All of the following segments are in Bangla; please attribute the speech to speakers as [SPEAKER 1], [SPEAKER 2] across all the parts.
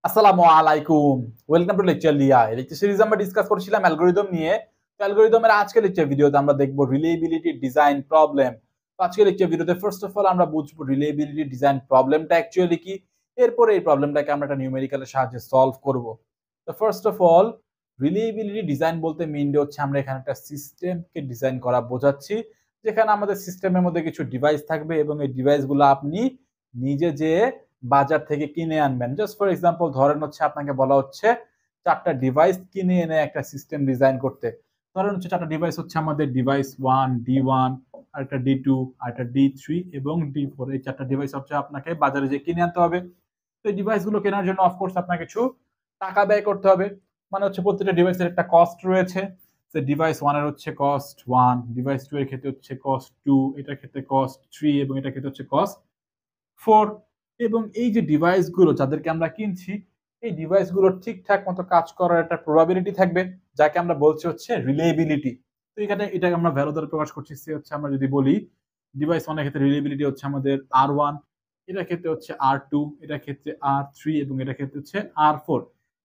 [SPEAKER 1] আসসালামু আলাইকুম। ওয়েলকাম টু লেকচারলিয়া। এই লেকচার সিরিজ আমরা ডিসকাস করছিলাম অ্যালগরিদম নিয়ে। তো অ্যালগরিদমের আজকের লেকচার ভিডিওতে আমরা দেখব রিলেয়েবিলিটি ডিজাইন প্রবলেম। তো আজকের লেকচার ভিডিওতে ফার্স্ট অফ অল আমরা বুঝবো রিলেয়েবিলিটি ডিজাইন প্রবলেমটা অ্যাকচুয়ালি কি, এরপরে এই প্রবলেমটাকে আমরা একটা নিউমেরিক্যালের সাহায্যে সলভ করব। তো ফার্স্ট অফ অল রিলেয়েবিলিটি ডিজাইন বলতে মিনলি হচ্ছে আমরা এখানে একটা সিস্টেমকে ডিজাইন করা বোঝাচ্ছি, যেখানে আমাদের সিস্টেমের মধ্যে কিছু ডিভাইস থাকবে এবং এই ডিভাইসগুলো আপনি নিজে যেয়ে বাজার থেকে কিনে আনবেন। জাস্ট ফর এক্সাম্পল ধরেন হচ্ছে আপনাকে বলা হচ্ছে 4টা ডিভাইস কিনে এনে একটা সিস্টেম ডিজাইন করতে। ধরেন হচ্ছে 4টা ডিভাইস হচ্ছে আমাদের ডিভাইস 1, D1, আরেকটা D2, আরেকটা D3 এবং D4। এই 4টা ডিভাইস হচ্ছে আপনাকে বাজারে যেয়ে কিনে আনতে হবে। তো এই ডিভাইসগুলো কেনার জন্য অফকোর্স আপনাকে কিছু টাকা ব্যয় করতে হবে। মানে হচ্ছে প্রত্যেকটা ডিভাইসের একটা কস্ট রয়েছে। তো ডিভাইস 1 এর হচ্ছে কস্ট 1, ডিভাইস 2 এর ক্ষেত্রে হচ্ছে কস্ট 2, এটার ক্ষেত্রে কস্ট 3 এবং এটার ক্ষেত্রে হচ্ছে কস্ট 4। এবং এই যে ডিভাইসগুলো যাদেরকে আমরা কিনছি, এই ডিভাইসগুলো ঠিকঠাক মতো কাজ করার একটা প্রবাবিলিটি থাকবে, যাকে আমরা বলছি হচ্ছে রিলেয়েবিলিটি। তো এখানে এটাকে আমরা ভ্যালু দ্বারা প্রকাশ করছি। সে হচ্ছে আমরা যদি বলি ডিভাইস 1 এর ক্ষেত্রে রিলেয়েবিলিটি হচ্ছে আমাদের R1, এটার ক্ষেত্রে হচ্ছে R2, এটার ক্ষেত্রে R3 এবং এটার ক্ষেত্রে হচ্ছে R4।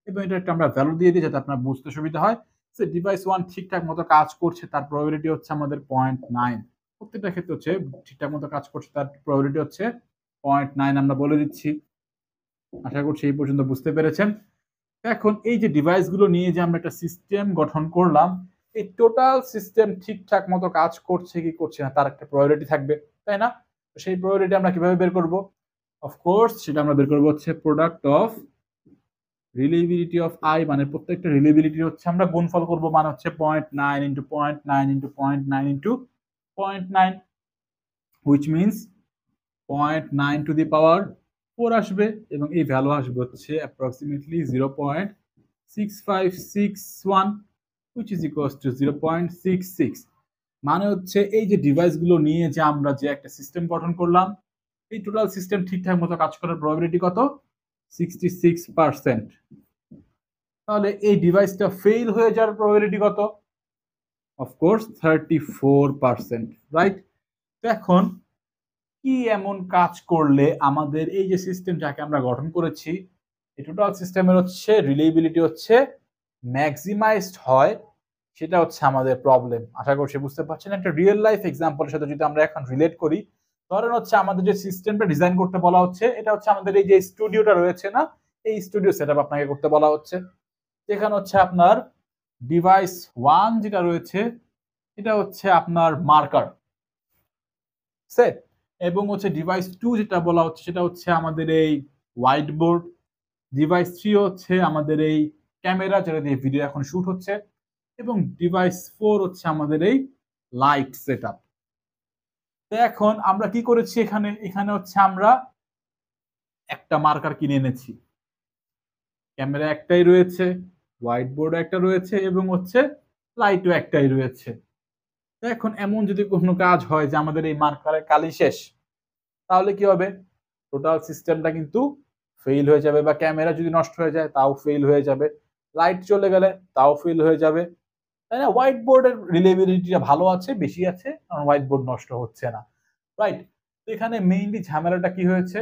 [SPEAKER 1] এবং এটা একটা আমরা ভ্যালু দিয়ে দিই যাতে আপনার বুঝতে সুবিধা হয়। সে ডিভাইস 1 ঠিকঠাক মতো কাজ করছে, তার প্রবাবিলিটি হচ্ছে আমাদের 0.9। প্রত্যেকটা ক্ষেত্রে হচ্ছে ঠিকঠাক মতো কাজ করছে, তার প্রবাবিলিটি হচ্ছে 0.9 আমরা বলে দিচ্ছি। আশা করছি এই পর্যন্ত বুঝতে পেরেছেন। এখন এই যে ডিভাইসগুলো নিয়ে যে আমরা একটা সিস্টেম গঠন করলাম, এই টোটাল সিস্টেম ঠিকঠাক মতো কাজ করছে কি করছে না তার একটা প্রয়োরিটি থাকবে, তাই না? সেই প্রয়োরিটি আমরা কিভাবে বের করব? অফকোর্স সেটা আমরা বের করব হচ্ছে প্রোডাক্ট অফ রিলেয়েবিলিটি অফ আই, মানে প্রত্যেকটা রিলেয়েবিলিটি হচ্ছে আমরা গুণফল করব, মানে হচ্ছে 0.9 into 0.9 into 0.9 into 0.9, which means 0.9 to the power 4 আসবে এবং এই ভ্যালু আসবে হচ্ছে approximately 0.6561, which is equals to 0.66। মানে হচ্ছে এই যে ডিভাইসগুলো নিয়ে যে আমরা যে একটা সিস্টেম গঠন করলাম, এই টোটাল সিস্টেম ঠিকঠাক মতো কাজ করার প্রবাবিলিটি কত? 66%। তাহলে এই ডিভাইসটা ফেল হয়ে যাওয়ার প্রবাবিলিটি কত? Of course 34%, right? তো এখন কি এমন কাজ করলে আমাদের এই যে সিস্টেম যাকে আমরা গঠন করেছি, এই টোটাল সিস্টেমের হচ্ছে রিলেয়েবিলিটি হচ্ছে ম্যাক্সিমাইজড হয়, সেটা হচ্ছে আমাদের প্রবলেম। আশা করছি বুঝতে পারছেন। একটা রিয়েল লাইফ এক্সাম্পলের সাথে যদি আমরা এখন রিলেট করি, ধরেন হচ্ছে আমাদের যে সিস্টেমটা ডিজাইন করতে বলা হচ্ছে, এটা হচ্ছে আমাদের এই যে স্টুডিওটা রয়েছে না, এই স্টুডিও সেটআপ আপনাকে করতে বলা হচ্ছে। এখানে হচ্ছে আপনার ডিভাইস 1 যেটা রয়েছে, এটা হচ্ছে আপনার মার্কার সেট, এবং হচ্ছে ডিভাইস 2 যেটা বলা হচ্ছে সেটা হচ্ছে আমাদের এই হোয়াইট বোর্ড। ডিভাইস 3 হচ্ছে আমাদের এই ক্যামেরা যেটা দিয়ে ভিডিও এখন শুট হচ্ছে, এবং ডিভাইস 4 হচ্ছে আমাদের এই লাইট সেটআপ। তো এখন আমরা কি করেছি, এখানে এখানে হচ্ছে আমরা একটা মার্কার কিনে এনেছি, ক্যামেরা একটাই রয়েছে, হোয়াইট বোর্ড একটা রয়েছে এবং হচ্ছে লাইটও একটাই রয়েছে। এখন এমন যদি কোনো কাজ হয় যে আমাদের এই মার্কারের কালি শেষ, তাহলে কি হবে? টোটাল সিস্টেমটা কিন্তু ফেল হয়ে যাবে, বা ক্যামেরা যদি নষ্ট হয়ে যায় তাও ফেল হয়ে যাবে, লাইট চলে গেলে তাও ফেল হয়ে যাবে, তাই না? হোয়াইট বোর্ডের রিলেয়েবিলিটিটা ভালো আছে, বেশি আছে, কারণ হোয়াইট বোর্ড নষ্ট হচ্ছে না, রাইট? তো এখানে মেইনলি ঝামেলাটা কি হয়েছে,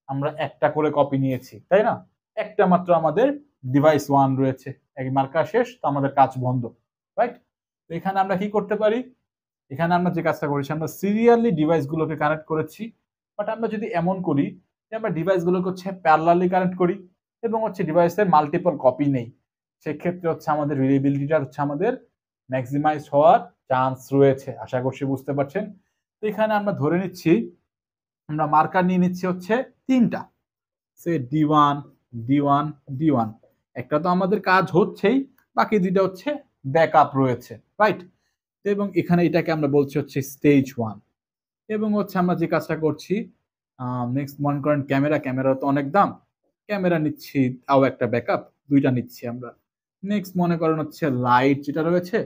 [SPEAKER 1] আমরা একটা করে কপি নিয়েছি, তাই না? একটা মাত্র আমাদের ডিভাইস 1 রয়েছে, এক মার্কার শেষ, তো আমাদের কাজ বন্ধ, রাইট? তো এখানে আমরা কি করতে পারি, এখানে আমরা যে কাজটা করেছি, আমরা সিরিয়ালি ডিভাইসগুলোকে কানেক্ট করেছি। বাট আমরা যদি এমন করি যে আমরা ডিভাইসগুলোকে হচ্ছে প্যারালালি কানেক্ট করি এবং হচ্ছে ডিভাইসের মাল্টিপল কপি নেই, সেক্ষেত্রে হচ্ছে আমাদের রিলেয়েবিলিটিটা হচ্ছে আমাদের ম্যাক্সিমাইজ হওয়ার চান্স রয়েছে। আশা করছি বুঝতে পারছেন। তো এখানে আমরা ধরে নিচ্ছি, আমরা মার্কার নিয়ে নিচ্ছি হচ্ছে 3টা, সে D1, D1, D1। একটা তো আমাদের কাজ হচ্ছেই, বাকি 2টা হচ্ছে ব্যাকআপ রয়েছে, রাইট? এবং এখানে এটাকে আমরা বলছি হচ্ছে স্টেজ 1। এবং হচ্ছে আমরা যে কাজটা করছি, নেক্সট মনে করেন ক্যামেরা তো অনেক দাম, ক্যামেরা নিচ্ছি, তাও একটা ব্যাকআপ, 2টা নিচ্ছি আমরা। নেক্সট মনে করেন হচ্ছে লাইট যেটা রয়েছে,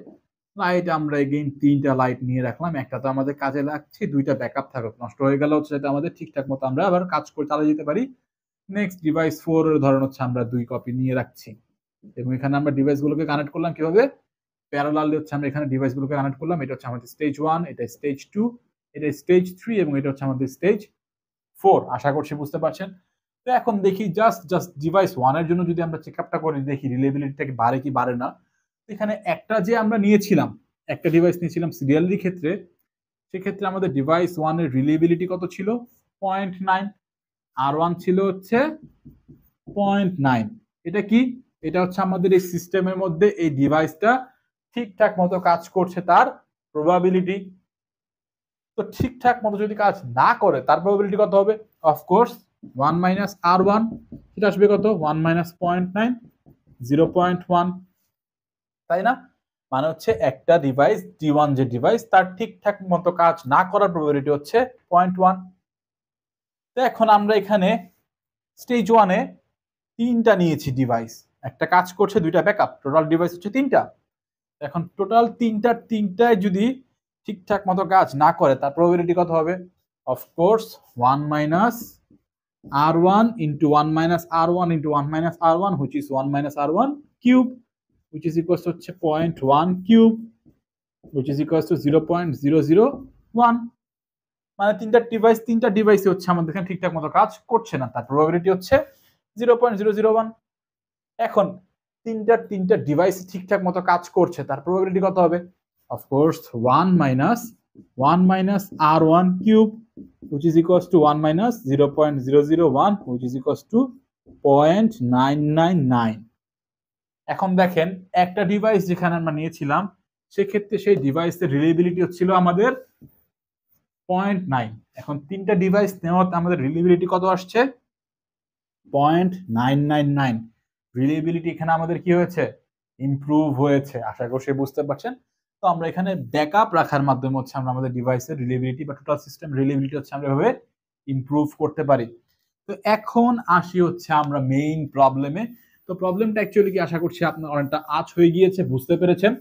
[SPEAKER 1] লাইট আমরা এগেইন 3টা লাইট নিয়ে রাখলাম, একটা তো আমাদের কাজে লাগছে, 2টা ব্যাকআপ থাকুক, নষ্ট হয়ে গেল হচ্ছে যাতে আমাদের ঠিকঠাক মতো আমরা আবার কাজ করে চালিয়ে যেতে পারি। নেক্সট ডিভাইস 4 এর ধরেন হচ্ছে আমরা 2 কপি নিয়ে রাখছি, এবং এখানে আমরা ডিভাইসগুলোকে কানেক্ট করলাম কিভাবে? প্যারালালি হচ্ছে আমরা এখানে ডিভাইসগুলোকে কানেক্ট করলাম। এটা হচ্ছে আমাদের স্টেজ 1, এটা স্টেজ 2, এটা স্টেজ 3 এবং এটা হচ্ছে আমাদের স্টেজ 4। আশা করছি বুঝতে পারছেন। তো এখন দেখি জাস্ট ডিভাইস 1 এর জন্য যদি আমরা চেকআপটা করি, দেখি রিলেবিলিটিটা কি বাড়ে কি বাড়ে না। এখানে একটা যে আমরা নিয়েছিলাম, একটা ডিভাইস নিয়েছিলাম সিরিয়ালির ক্ষেত্রে, সেক্ষেত্রে আমাদের ডিভাইস 1 এর রিলেবিলিটি কত ছিল? 0.9। আর1 ছিল হচ্ছে 0.9। এটা কি? এটা হচ্ছে আমাদের এই সিস্টেমের মধ্যে এই ডিভাইসটা ঠিকঠাক মতো কাজ করছে তার প্রবাবিলিটি। তো ঠিকঠাক মতো যদি কাজ না করে তার প্রবাবিলিটি কত হবে? অফকোর্স 1 মাইনাস আর1, সেটা আসবে কত? 1 মাইনাস 0.9, 0.1, তাই না? মানে হচ্ছে একটা ডিভাইস D1 যে ডিভাইস তার ঠিকঠাক মতো কাজ না করার প্রবাবিলিটি হচ্ছে 0.1। তো এখন আমরা এখানে স্টেজ 1 এ 3টা নিয়েছি ডিভাইস, একটা কাজ করছে, 2টা ব্যাকআপ, টোটাল ডিভাইস হচ্ছে 3টা। এখন টোটাল তিনটায় যদি ঠিকঠাক মতো কাজ না করে তার প্রবাবিলিটি কত হবে? Of course 1 minus r1 into 1 minus r1 into 1 minus r1, which is 1 minus r1 cube, which is equals to 0.1 cube, which is equals to 0.001। মানে তিনটা ডিভাইসই হচ্ছে আমাদের এখানে ঠিকঠাক মতো কাজ করছে না, তার প্রবাবিলিটি হচ্ছে 0.001। এখন তিনটা ডিভাইস ঠিকঠাক মতো কাজ করছে, তার প্রবাবিলিটি কত হবে? Of course 1 minus r1 cube, which is equals to 1 minus 0.001, which is equals to 0.999। এখন দেখেন একটা ডিভাইস যেখানে আমরা নিয়েছিলাম, সেক্ষেত্রে সেই ডিভাইসের রিলেবিলিটি হচ্ছিল আমাদের 0.9। এখন তিনটা ডিভাইস নেওয়াতে আমাদের রিলেবিলিটি কত আসছে? 0.999। রিলেবিলিটি এখানে আমাদের কি হয়েছে? ইমপ্রুভ হয়েছে। আশা করি বুঝতে পারছেন। তো আমরা এখানে ব্যাকআপ রাখার মাধ্যমে হচ্ছে আমরা আমাদের ডিভাইসের রিলেবিলিটি বা টোটাল সিস্টেম রিলেবিলিটি হচ্ছে আমরা এভাবে ইমপ্রুভ করতে পারি। তো এখন আসি হচ্ছে আমরা মেইন প্রবলেমে। তো প্রবলেমটা অ্যাকচুয়ালি কি, আশা করছি আপনার অনেকটা আঁচ হয়ে গিয়েছে, বুঝতে পেরেছেন।